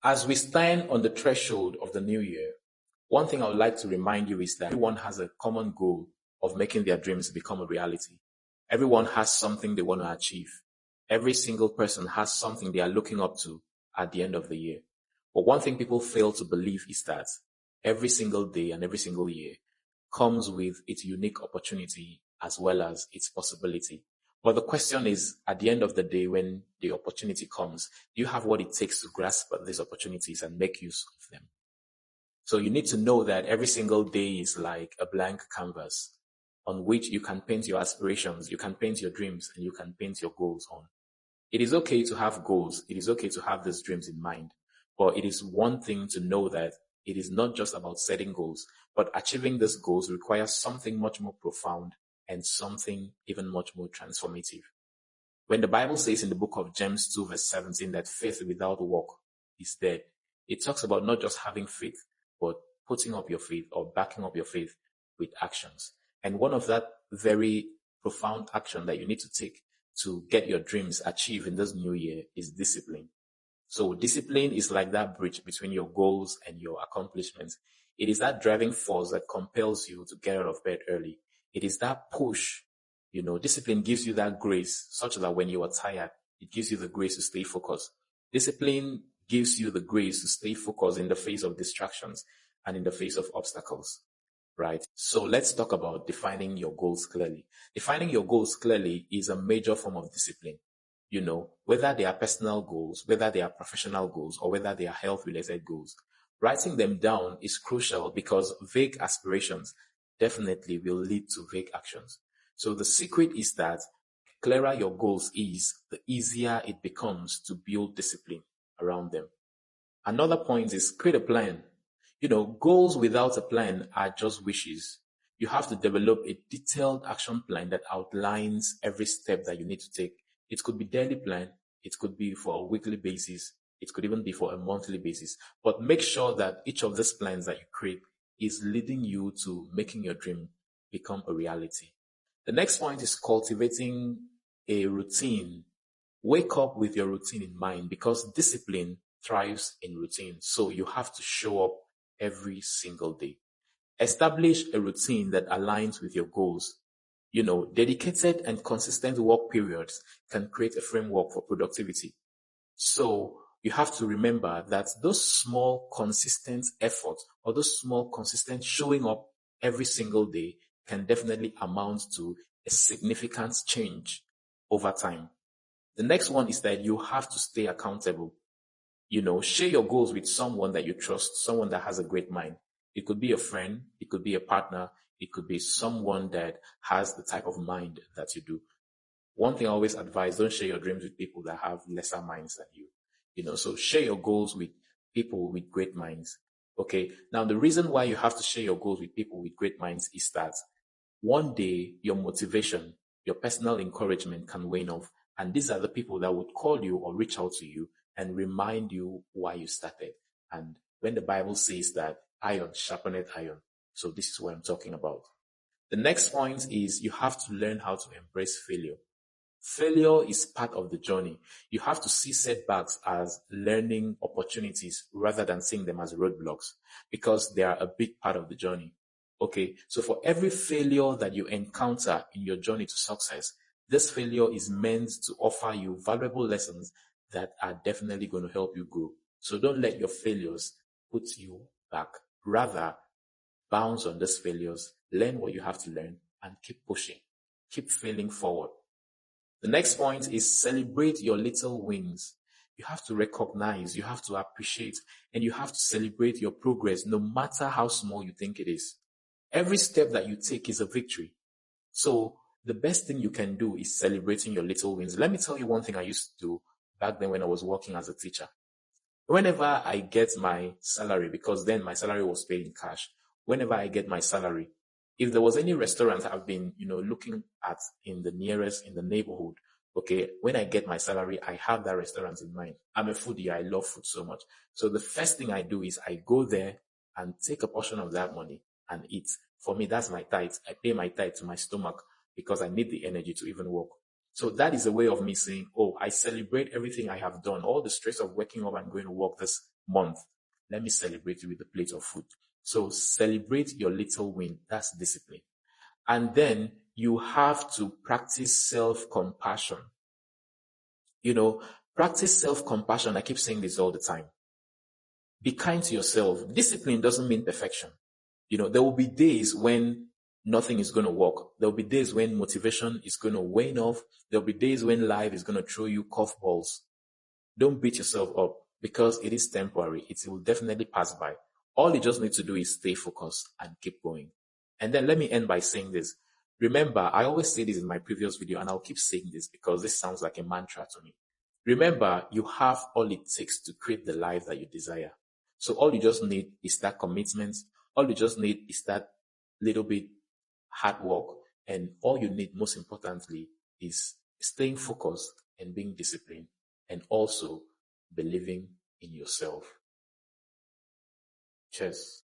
As we stand on the threshold of the new year, one thing I would like to remind you is that everyone has a common goal of making their dreams become a reality. Everyone has something they want to achieve. Every single person has something they are looking up to at the end of the year. But one thing people fail to believe is that every single day and every single year comes with its unique opportunity as well as its possibility. But the question is, at the end of the day, when the opportunity comes, do you have what it takes to grasp these opportunities and make use of them? So you need to know that every single day is like a blank canvas on which you can paint your aspirations, you can paint your dreams, and you can paint your goals on. It is okay to have goals. It is okay to have these dreams in mind. But it is one thing to know that it is not just about setting goals, but achieving these goals requires something much more profound and something even much more transformative. When the Bible says in the book of James 2 verse 17 that faith without work is dead, it talks about not just having faith, but putting up your faith or backing up your faith with actions. And one of that very profound action that you need to take to get your dreams achieved in this new year is discipline. So discipline is like that bridge between your goals and your accomplishments. It is that driving force that compels you to get out of bed early. It is that push. Discipline gives you that grace such that when you are tired, it gives you the grace to stay focused. Discipline gives you the grace to stay focused in the face of distractions and in the face of obstacles, right? So let's talk about defining your goals clearly. Defining your goals clearly is a major form of discipline. Whether they are personal goals, whether they are professional goals, or whether they are health-related goals. Writing them down is crucial because vague aspirations definitely will lead to vague actions. So the secret is that the clearer your goals is, the easier it becomes to build discipline around them. Another point is create a plan. Goals without a plan are just wishes. You have to develop a detailed action plan that outlines every step that you need to take. It could be daily plan. It could be for a weekly basis. It could even be for a monthly basis. But make sure that each of these plans that you create is leading you to making your dream become a reality. The next point is cultivating a routine. Wake up with your routine in mind because discipline thrives in routine. So you have to show up every single day. Establish a routine that aligns with your goals. Dedicated and consistent work periods can create a framework for productivity. So you have to remember that those small, consistent efforts or those small, consistent showing up every single day can definitely amount to a significant change over time. The next one is that you have to stay accountable. Share your goals with someone that you trust, someone that has a great mind. It could be a friend, it could be a partner, it could be someone that has the type of mind that you do. One thing I always advise, don't share your dreams with people that have lesser minds than you. So share your goals with people with great minds. Okay. Now, the reason why you have to share your goals with people with great minds is that one day your motivation, your personal encouragement can wane off. And these are the people that would call you or reach out to you and remind you why you started. And when the Bible says that iron sharpeneth iron, so this is what I'm talking about. The next point is you have to learn how to embrace failure. Failure is part of the journey. You have to see setbacks as learning opportunities rather than seeing them as roadblocks because they are a big part of the journey. Okay, so for every failure that you encounter in your journey to success, this failure is meant to offer you valuable lessons that are definitely going to help you grow. So don't let your failures put you back. Rather, bounce on those failures, learn what you have to learn, and keep pushing. Keep failing forward. The next point is celebrate your little wins. You have to recognize, you have to appreciate, and you have to celebrate your progress no matter how small you think it is. Every step that you take is a victory. So the best thing you can do is celebrating your little wins. Let me tell you one thing I used to do back then when I was working as a teacher. Whenever I get my salary, because then my salary was paid in cash, whenever I get my salary, if there was any restaurant I've been, looking at in the neighborhood, okay, when I get my salary, I have that restaurant in mind. I'm a foodie. I love food so much. So the first thing I do is I go there and take a portion of that money and eat. For me, that's my tithe. I pay my tithe to my stomach because I need the energy to even work. So that is a way of me saying, oh, I celebrate everything I have done, all the stress of waking up and going to work this month. Let me celebrate it with a plate of food. So celebrate your little win. That's discipline. And then you have to practice self-compassion. Practice self-compassion. I keep saying this all the time. Be kind to yourself. Discipline doesn't mean perfection. There will be days when nothing is going to work. There will be days when motivation is going to wane off. There will be days when life is going to throw you curveballs. Don't beat yourself up because it is temporary. It will definitely pass by. All you just need to do is stay focused and keep going. And then let me end by saying this. Remember, I always say this in my previous video, and I'll keep saying this because this sounds like a mantra to me. Remember, you have all it takes to create the life that you desire. So all you just need is that commitment. All you just need is that little bit hard work. And all you need, most importantly, is staying focused and being disciplined, and also believing in yourself. Cheers.